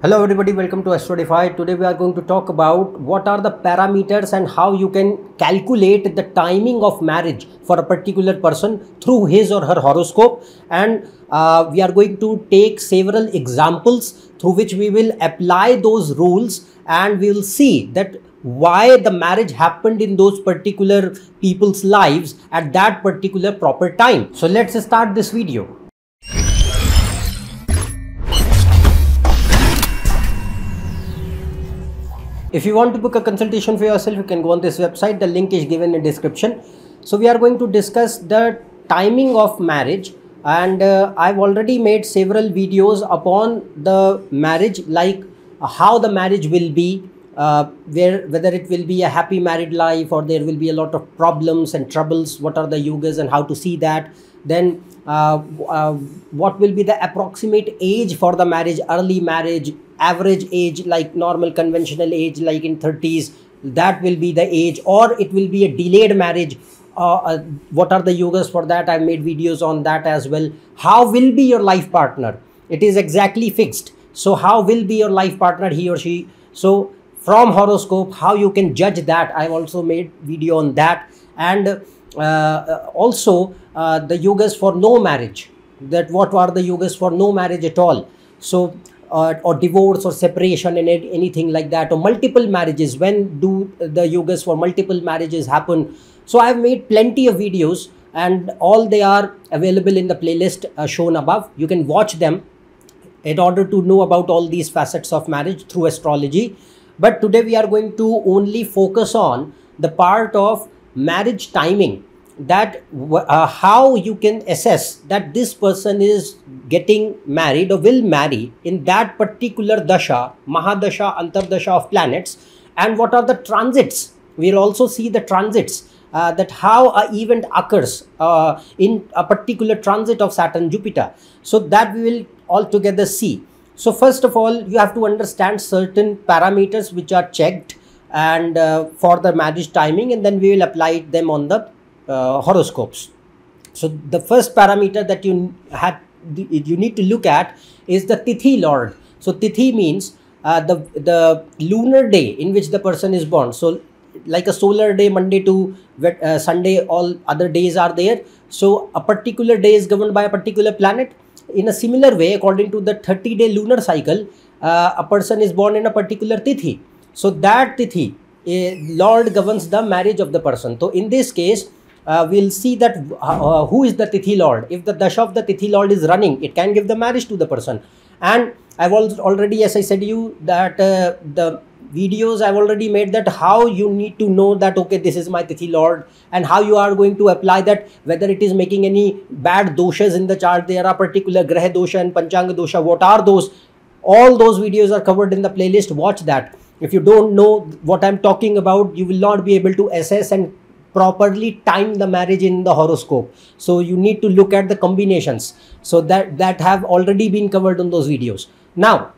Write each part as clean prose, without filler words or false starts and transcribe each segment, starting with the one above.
Hello everybody, welcome to AstroEdify. Today we are going to talk about what are the parameters and how you can calculate the timing of marriage for a particular person through his or her horoscope. And we are going to take several examples through which we will apply those rules, and we will see that why the marriage happened in those particular people's lives at that particular proper time. So let's start this video. If you want to book a consultation for yourself, you can go on this website. The link is given in the description. So we are going to discuss the timing of marriage, and I've already made several videos upon the marriage, like how the marriage will be, whether it will be a happy married life or there will be a lot of problems and troubles, what are the yugas and how to see that. Then what will be the approximate age for the marriage, early marriage, average age, like normal conventional age like in 30s, that will be the age, or it will be a delayed marriage. What are the yugas for that? I've made videos on that as well. How will be your life partner? It is exactly fixed. So how will be your life partner, he or she? So from horoscope, how you can judge that, I've also made video on that. And also the yugas for no marriage, that what are the yugas for no marriage at all. So or divorce or separation and anything like that, or multiple marriages, when do the yugas for multiple marriages happen. So I've made plenty of videos, and all they are available in the playlist shown above. You can watch them in order to know about all these facets of marriage through astrology. But today we are going to only focus on the part of marriage timing, that how you can assess that this person is getting married or will marry in that particular dasha, mahadasha, antardasha of planets, and what are the transits. We'll also see the transits, that how an event occurs in a particular transit of Saturn, Jupiter. So that we will altogether see. So first of all, you have to understand certain parameters which are checked and for the marriage timing, and then we will apply them on the horoscopes. So the first parameter that you need to look at is the tithi lord. So tithi means the lunar day in which the person is born. So like a solar day, Monday to Sunday, all other days are there. So a particular day is governed by a particular planet. In a similar way, according to the 30-day lunar cycle, a person is born in a particular tithi. So that tithi, lord governs the marriage of the person. So in this case, we'll see that who is the tithi lord. If the dasha of the tithi lord is running, it can give the marriage to the person. And I've already, as I said to you, that the videos I've already made, that how you need to know that, okay, this is my tithi lord, and how you are going to apply that, whether it is making any bad doshas in the chart. There are particular graha dosha and panchanga dosha. What are those? All those videos are covered in the playlist. Watch that. If you don't know what I'm talking about, you will not be able to assess and properly time the marriage in the horoscope. So you need to look at the combinations. So that have already been covered on those videos. Now,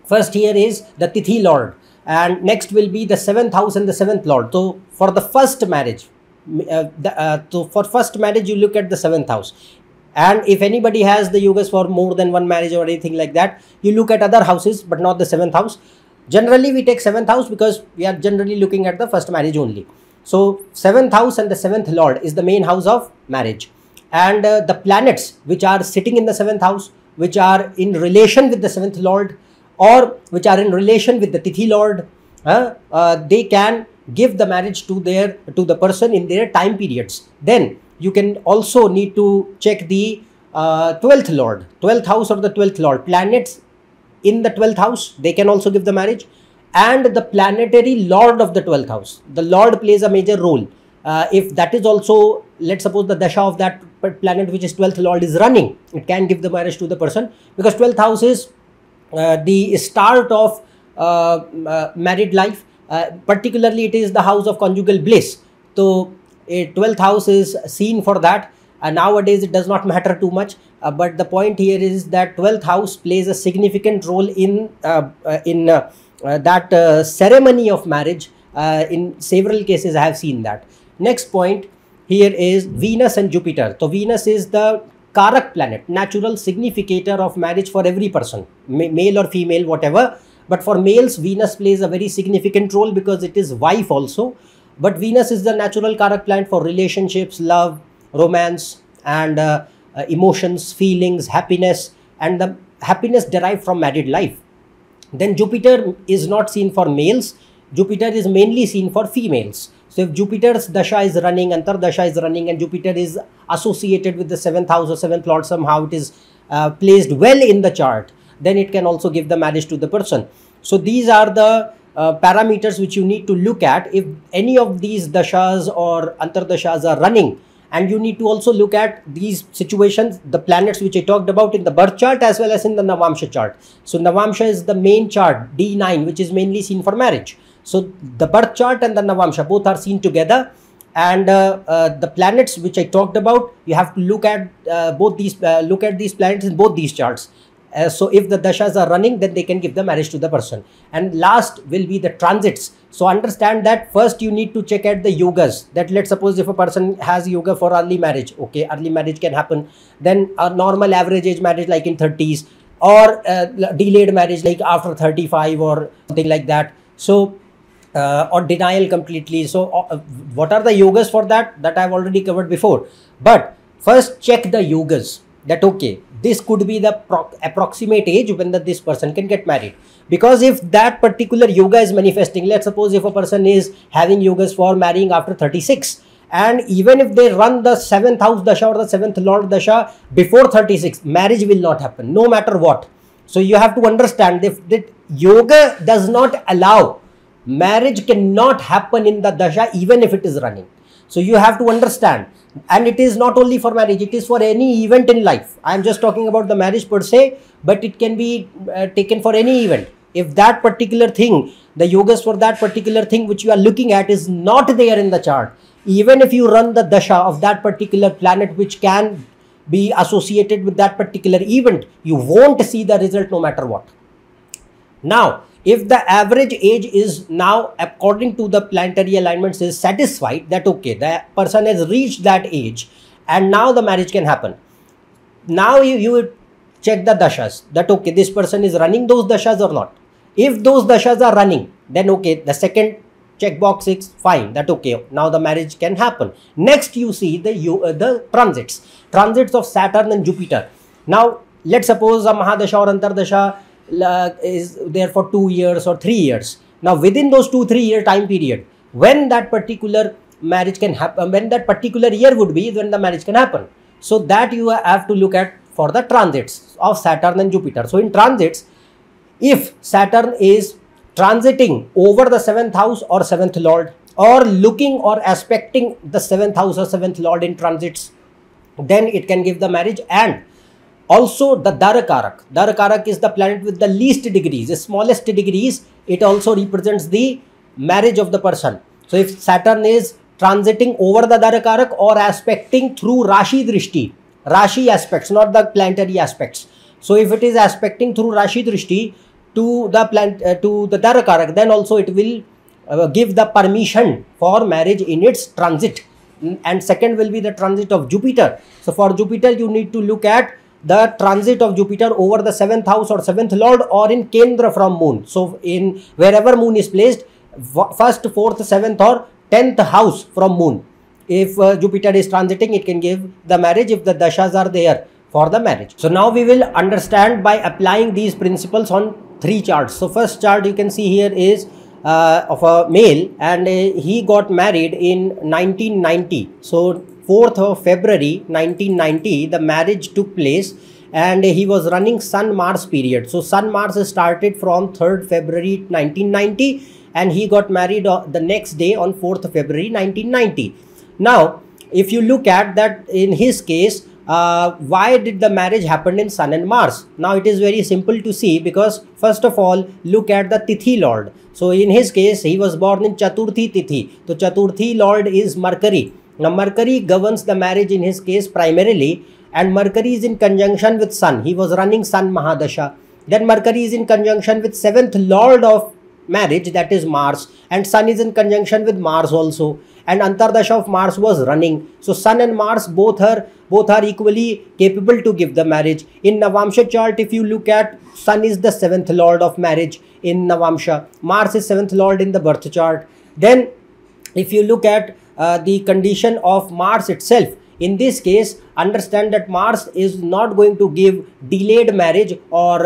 first here is the tithi lord, and next will be the 7th house and the 7th lord. So for the first marriage, for first marriage, you look at the 7th house. And if anybody has the yugas for more than one marriage or anything like that, you look at other houses, but not the 7th house. Generally, we take 7th house because we are generally looking at the first marriage only. So 7th house and the 7th lord is the main house of marriage. And the planets which are sitting in the 7th house, which are in relation with the 7th lord, or which are in relation with the tithi lord, they can give the marriage to the person in their time periods. Then you can also need to check the 12th lord, 12th house or the 12th lord. Planets in the 12th house, they can also give the marriage. And the planetary lord of the 12th house, the lord plays a major role. If that is also, let's suppose the dasha of that planet which is 12th lord is running, it can give the marriage to the person, because 12th house is the start of married life. Particularly it is the house of conjugal bliss. So a 12th house is seen for that. Nowadays it does not matter too much, but the point here is that 12th house plays a significant role in that ceremony of marriage. In several cases I have seen that. Next point here is Venus and Jupiter. So Venus is the Karak planet, natural significator of marriage for every person, male or female, whatever. But for males, Venus plays a very significant role because it is wife also. But Venus is the natural Karak planet for relationships, love, romance, and emotions, feelings, happiness, and the happiness derived from married life. Then Jupiter is not seen for males. Jupiter is mainly seen for females. So if Jupiter's dasha is running, Antardasha is running, and Jupiter is associated with the 7th house or 7th lord, somehow it is placed well in the chart, then it can also give the marriage to the person. So these are the parameters which you need to look at if any of these dashas or Antardashas are running. And you need to also look at these situations, the planets which I talked about in the birth chart as well as in the Navamsha chart. So Navamsha is the main chart, D9, which is mainly seen for marriage. So the birth chart and the Navamsha both are seen together. And the planets which I talked about, you have to look at look at these planets in both these charts. So if the dashas are running, then they can give the marriage to the person. And last will be the transits. So understand that first you need to check at the yogas, that let's suppose if a person has yoga for early marriage, okay, early marriage can happen. Then a normal average age marriage like in 30s, or delayed marriage like after 35 or something like that. So or denial completely. So what are the yogas for that? That I've already covered before. But first check the yogas, that okay, this could be the approximate age when this person can get married. Because if that particular yoga is manifesting, let's suppose if a person is having yogas for marrying after 36, and even if they run the 7th house dasha or the 7th lord dasha before 36, marriage will not happen no matter what. So you have to understand that yoga does not allow, marriage cannot happen in the dasha even if it is running. So you have to understand. And it is not only for marriage, it is for any event in life. I am just talking about the marriage per se, but it can be taken for any event. If that particular thing, the yogas for that particular thing which you are looking at is not there in the chart, even if you run the dasha of that particular planet which can be associated with that particular event, you won't see the result no matter what. Now, if the average age is now, according to the planetary alignments, is satisfied that okay, the person has reached that age and now the marriage can happen. Now you check the dashas, that okay, this person is running those dashas or not. If those dashas are running, then okay, the second checkbox is fine, that okay, now the marriage can happen. Next you see the transits of Saturn and Jupiter. Now let's suppose a Mahadasha or Antardasha is there for 2 years or 3 years. Now within those 2-3 year time period, when that particular marriage can happen, when that particular year would be when the marriage can happen. So that you have to look at for the transits of Saturn and Jupiter. So in transits, if Saturn is transiting over the 7th house or 7th lord, or looking or aspecting the 7th house or 7th lord in transits, then it can give the marriage. And also the Darakarak. Darakarak is the planet with the least degrees, the smallest degrees. It also represents the marriage of the person. So if Saturn is transiting over the Darakarak or aspecting through Rashi Drishti, Rashi aspects, not the planetary aspects. So if it is aspecting through Rashi Drishti to the Darakarak, then also it will give the permission for marriage in its transit. And second will be the transit of Jupiter. So for Jupiter, you need to look at the transit of Jupiter over the 7th house or 7th lord, or in Kendra from moon. So in wherever moon is placed, 1st, 4th, 7th or 10th house from moon. If Jupiter is transiting, it can give the marriage if the dashas are there for the marriage. So now we will understand by applying these principles on 3 charts. So first chart you can see here is of a male, and he got married in 1990. So 4th of February 1990, the marriage took place, and he was running Sun-Mars period. So Sun-Mars started from 3rd February 1990, and he got married the next day on 4th February 1990. Now, if you look at that in his case, why did the marriage happen in Sun and Mars? Now it is very simple to see, because first of all, look at the Tithi Lord. So in his case, he was born in Chaturthi Tithi. So Chaturthi Lord is Mercury. Now Mercury governs the marriage in his case primarily, and Mercury is in conjunction with Sun. He was running Sun Mahadasha. Then Mercury is in conjunction with 7th Lord of marriage, that is Mars, and Sun is in conjunction with Mars also, and Antardasha of Mars was running. So Sun and Mars both are Both are equally capable to give the marriage. In Navamsha chart, if you look at, Sun is the 7th lord of marriage in Navamsha. Mars is 7th lord in the birth chart. Then if you look at the condition of Mars itself, in this case, understand that Mars is not going to give delayed marriage or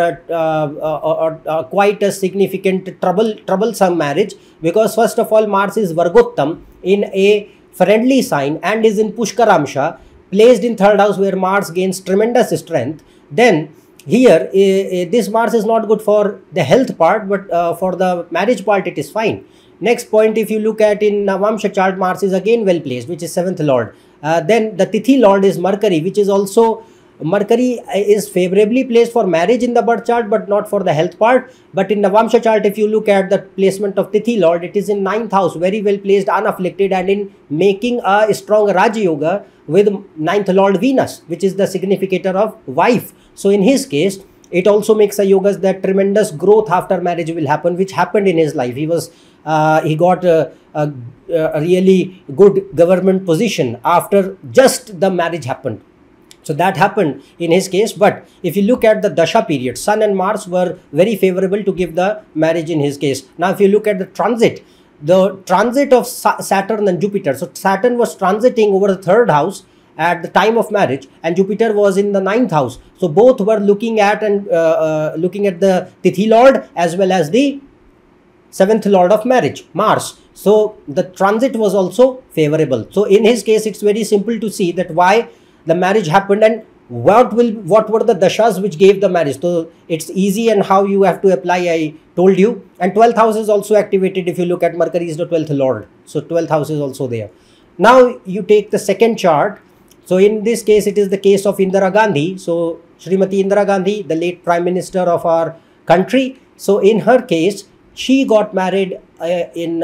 quite a significant troublesome marriage, because first of all, Mars is Vargottam in a friendly sign and is in Pushkaramsha, placed in 3rd house where Mars gains tremendous strength. Then here, this Mars is not good for the health part, but for the marriage part it is fine. Next point, if you look at in Navamsha chart, Mars is again well placed, which is 7th lord. Then the Tithi lord is Mercury, which is also, Mercury is favorably placed for marriage in the birth chart, but not for the health part. But in Navamsha chart, if you look at the placement of Tithi lord, it is in 9th house, very well placed, unafflicted, and in making a strong Raja Yoga with 9th lord Venus, which is the significator of wife. So in his case, it also makes a yogas that tremendous growth after marriage will happen, which happened in his life. He got a really good government position after just the marriage happened. So that happened in his case. But if you look at the Dasha period, Sun and Mars were very favorable to give the marriage in his case. Now if you look at the transit of Saturn and Jupiter. So Saturn was transiting over the 3rd house at the time of marriage, and Jupiter was in the 9th house. So both were looking at looking at the Tithi lord as well as the 7th lord of marriage, Mars. So the transit was also favorable. So in his case, it's very simple to see that why the marriage happened and what were the dashas which gave the marriage. So it's easy, and how you have to apply, I told you. And 12th house is also activated. If you look at, Mercury is the 12th lord, so 12th house is also there. Now you take the second chart. So in this case, it is the case of Indira Gandhi. So Srimati Indira Gandhi, the late Prime Minister of our country. So in her case, she got married in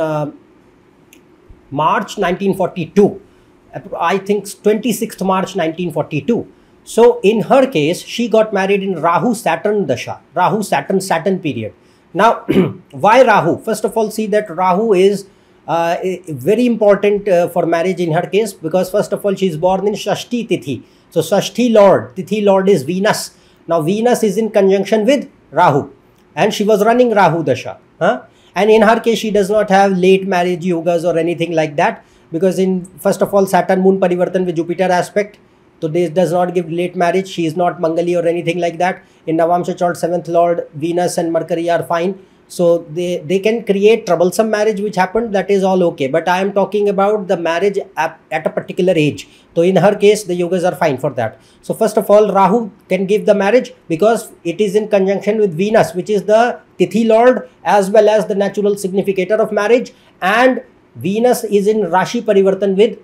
March 1942. I think 26th March 1942. So in her case, she got married in Rahu Saturn Dasha, Rahu Saturn period. Now, why Rahu? First of all, see that Rahu is very important for marriage in her case, because first of all, she is born in Shashti Tithi. So Tithi Lord is Venus. Now Venus is in conjunction with Rahu, and she was running Rahu Dasha. And in her case, she does not have late marriage yogas or anything like that, because in first of all, Saturn Moon Parivartan with Jupiter aspect. So this does not give late marriage. She is not Mangali or anything like that. In Navamsha chart, 7th lord Venus and Mercury are fine. So they can create troublesome marriage which happened, that is all okay. But I am talking about the marriage at a particular age. So in her case, the yogas are fine for that. So first of all, Rahu can give the marriage because it is in conjunction with Venus, which is the Tithi lord as well as the natural significator of marriage. And Venus is in Rashi Parivartan with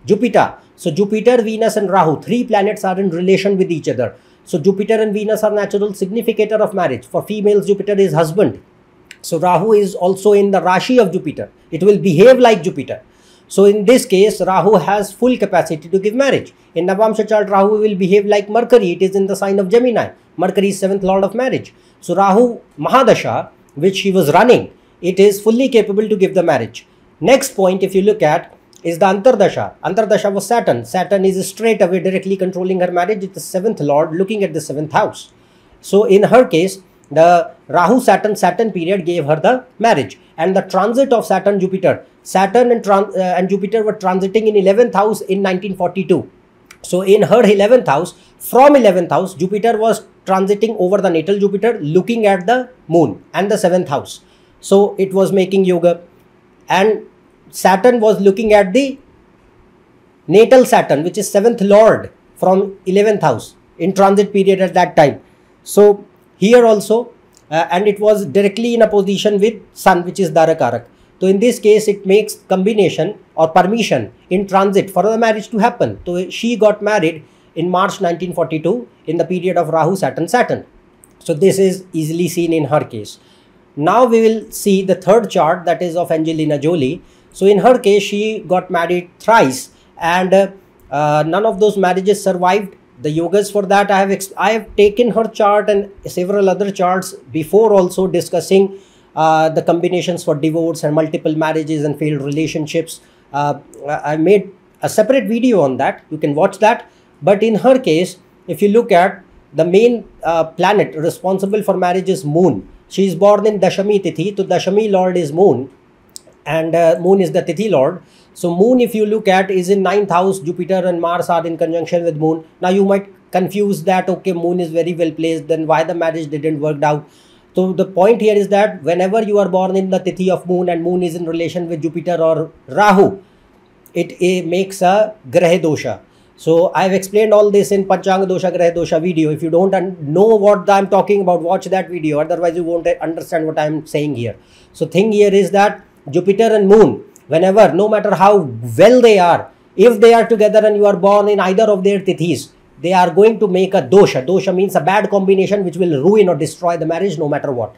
Jupiter. So Jupiter, Venus and Rahu, 3 planets are in relation with each other. So Jupiter and Venus are natural significator of marriage. For females, Jupiter is husband. So Rahu is also in the Rashi of Jupiter. It will behave like Jupiter. So in this case, Rahu has full capacity to give marriage. In Navamsha chart, Rahu will behave like Mercury. It is in the sign of Gemini. Mercury is 7th lord of marriage. So Rahu Mahadasha, which he was running, it is fully capable to give the marriage. Next point, if you look at, is the Antardasha. Antardasha was Saturn. Saturn is straight away directly controlling her marriage. It's the 7th lord looking at the 7th house. So in her case, the Rahu Saturn period gave her the marriage. And the transit of Saturn Jupiter. Saturn and Jupiter were transiting in 11th house in 1942. So in her 11th house, from 11th house, Jupiter was transiting over the natal Jupiter, looking at the moon and the 7th house. So it was making yoga. And Saturn was looking at the natal Saturn, which is 7th lord from 11th house in transit period at that time. So here also, and it was directly in opposition with Sun, which is Dharakarak. So in this case, it makes combination or permission in transit for the marriage to happen. So she got married in March 1942 in the period of Rahu Saturn. So this is easily seen in her case. Now we will see the third chart, that is of Angelina Jolie. So in her case, she got married thrice, and none of those marriages survived. The yogas for that I have taken her chart and several other charts before, also discussing the combinations for divorce and multiple marriages and failed relationships. I made a separate video on that. You can watch that. But in her case, if you look at the main planet responsible for marriage is Moon. She is born in Dashami Tithi. So Dashami Lord is Moon, and Moon is the Tithi Lord. So Moon, if you look at, is in 9th house. Jupiter and Mars are in conjunction with Moon. Now you might confuse that, okay, Moon is very well placed, then why the marriage didn't work out. So the point here is that whenever you are born in the Tithi of Moon and Moon is in relation with Jupiter or Rahu, it makes a Graha Dosha. So I've explained all this in Panchanga Dosha, Graha Dosha video. If you don't know what I'm talking about, watch that video. Otherwise, you won't understand what I'm saying here. So thing here is that Jupiter and Moon, whenever, no matter how well they are, if they are together and you are born in either of their Tithis, they are going to make a dosha. Dosha means a bad combination which will ruin or destroy the marriage no matter what.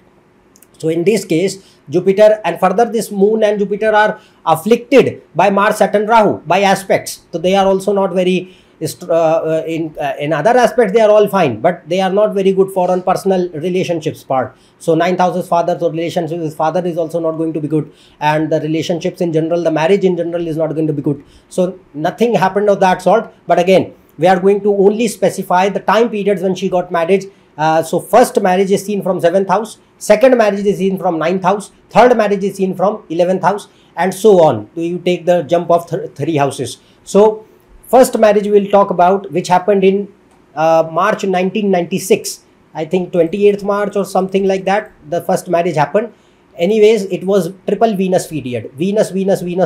So in this case, Jupiter and further this Moon and Jupiter are afflicted by Mars, Saturn, Rahu by aspects. So they are also not very, in other aspects they are all fine, but they are not very good for on personal relationships part. So 9th house is father, so relationship with father is also not going to be good, and the relationships in general, the marriage in general is not going to be good. So nothing happened of that sort. But again, we are going to only specify the time periods when she got married. So first marriage is seen from 7th house, second marriage is seen from 9th house, third marriage is seen from 11th house, and so on. So you take the jump of 3 houses. So first marriage we will talk about, which happened in March 1996. I think 28th March or something like that, the first marriage happened. Anyways, it was triple Venus period. Venus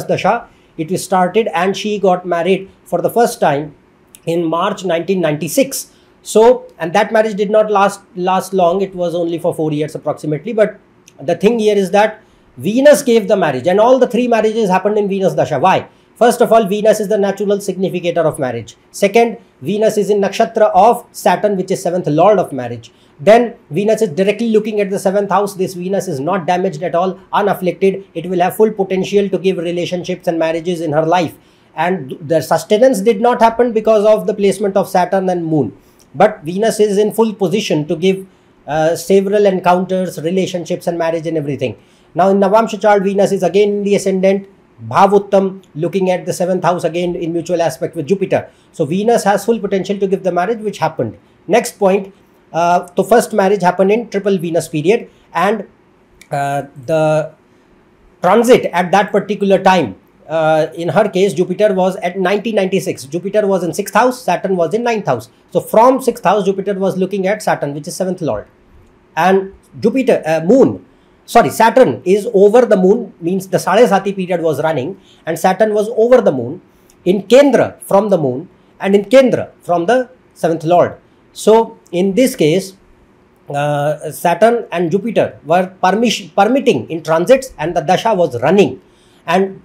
Dasha. It started and she got married for the first time in March 1996. So, and that marriage did not last long. It was only for 4 years approximately. But the thing here is that Venus gave the marriage, and all the 3 marriages happened in Venus Dasha. Why? First of all, Venus is the natural significator of marriage. Second, Venus is in nakshatra of Saturn, which is 7th lord of marriage. Then Venus is directly looking at the 7th house. This Venus is not damaged at all, unafflicted. It will have full potential to give relationships and marriages in her life. And the sustenance did not happen because of the placement of Saturn and Moon. But Venus is in full position to give several encounters, relationships and marriage and everything. Now in Navamsha chart, Venus is again in the ascendant, Bhavuttam, looking at the 7th house again in mutual aspect with Jupiter. So Venus has full potential to give the marriage, which happened. Next point, the first marriage happened in triple Venus period, and the transit at that particular time, in her case, Jupiter was at 1996. Jupiter was in 6th house, Saturn was in 9th house. So from 6th house, Jupiter was looking at Saturn, which is 7th lord. And Saturn is over the Moon, means the Sadhe Sati period was running, and Saturn was over the Moon, in Kendra from the Moon, and in Kendra from the 7th lord. So in this case, Saturn and Jupiter were permitting in transits, and the Dasha was running. And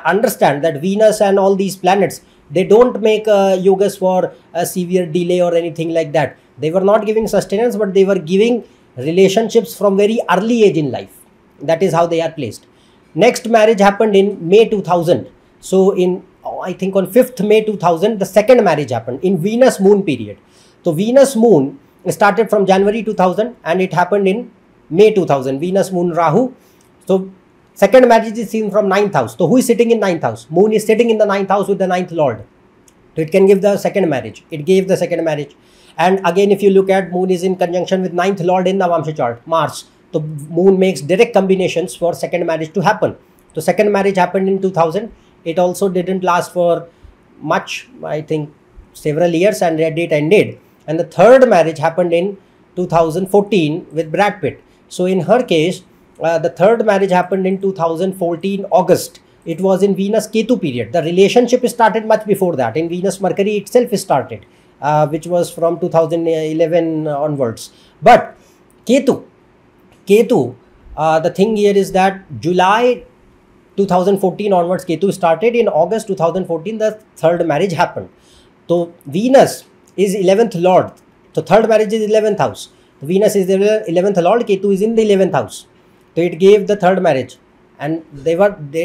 understand that Venus and all these planets, they don't make yogas for a severe delay or anything like that. They were not giving sustenance, but they were giving relationships from very early age in life. That is how they are placed. Next marriage happened in May 2000. So in, I think on 5th May 2000, the second marriage happened in Venus Moon period. So Venus Moon started from January 2000 and it happened in May 2000. Venus Moon Rahu. So second marriage is seen from 9th house. So who is sitting in 9th house? Moon is sitting in the 9th house with the 9th lord. So it can give the second marriage. It gave the second marriage. And again, if you look at, Moon is in conjunction with 9th lord in Navamsha chart, Mars. So Moon makes direct combinations for second marriage to happen. So second marriage happened in 2000. It also didn't last for much, I think several years, and their date ended. And the third marriage happened in 2014 with Brad Pitt. So in her case, the third marriage happened in 2014 August. It was in Venus Ketu period. The relationship started much before that. In Venus Mercury itself started, which was from 2011 onwards. But Ketu, the thing here is that July 2014 onwards Ketu started. In August 2014 the third marriage happened. So Venus is 11th lord. So third marriage is 11th house. Venus is the 11th lord, Ketu is in the 11th house. So it gave the third marriage, and they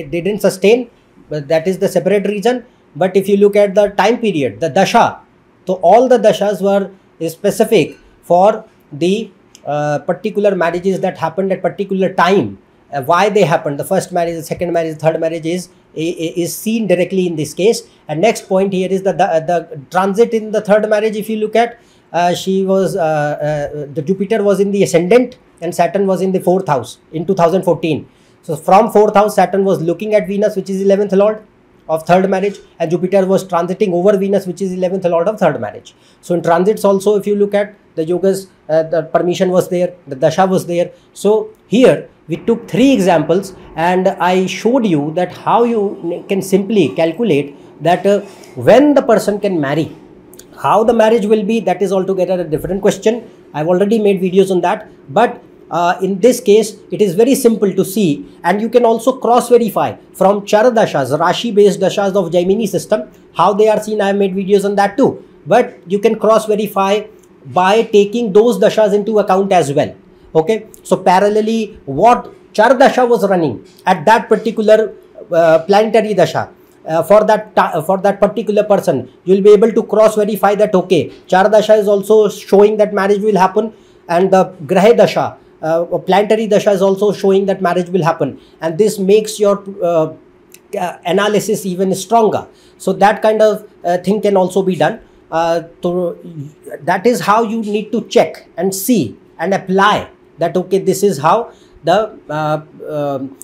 didn't sustain, but that is the separate reason. But if you look at the time period, the dasha, so all the dashas were specific for the particular marriages that happened at particular time why they happened, the first marriage, the second marriage, the third marriage is seen directly in this case. And next point here is the transit in the third marriage. If you look at, the Jupiter was in the ascendant and Saturn was in the 4th house in 2014. So from 4th house, Saturn was looking at Venus, which is 11th lord of third marriage, and Jupiter was transiting over Venus, which is 11th lord of third marriage. So in transits also, if you look at the yogas, the permission was there, the dasha was there. So here we took 3 examples and I showed you that how you can simply calculate that when the person can marry. How the marriage will be, that is altogether a different question. I've already made videos on that, but in this case it is very simple to see, and you can also cross verify from char dashas, Rashi based dashas of Gemini system, how they are seen. I have made videos on that too, but you can cross verify by taking those dashas into account as well. Okay, so parallelly what char dasha was running at that particular planetary dasha, for that particular person, you will be able to cross verify that okay, char dasha is also showing that marriage will happen, and the graha dasha, planetary dasha, is also showing that marriage will happen, and this makes your analysis even stronger. So that kind of thing can also be done. That is how you need to check and see and apply that okay, this is how the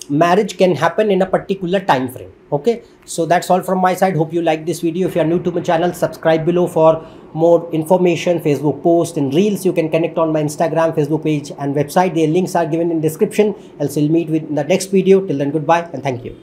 marriage can happen in a particular time frame. Okay, so that's all from my side. Hope you like this video. If you are new to my channel, subscribe below for more information, Facebook posts and reels. You can connect on my Instagram, Facebook page and website. Their links are given in description. Else we'll meet with the next video. Till then, goodbye and thank you.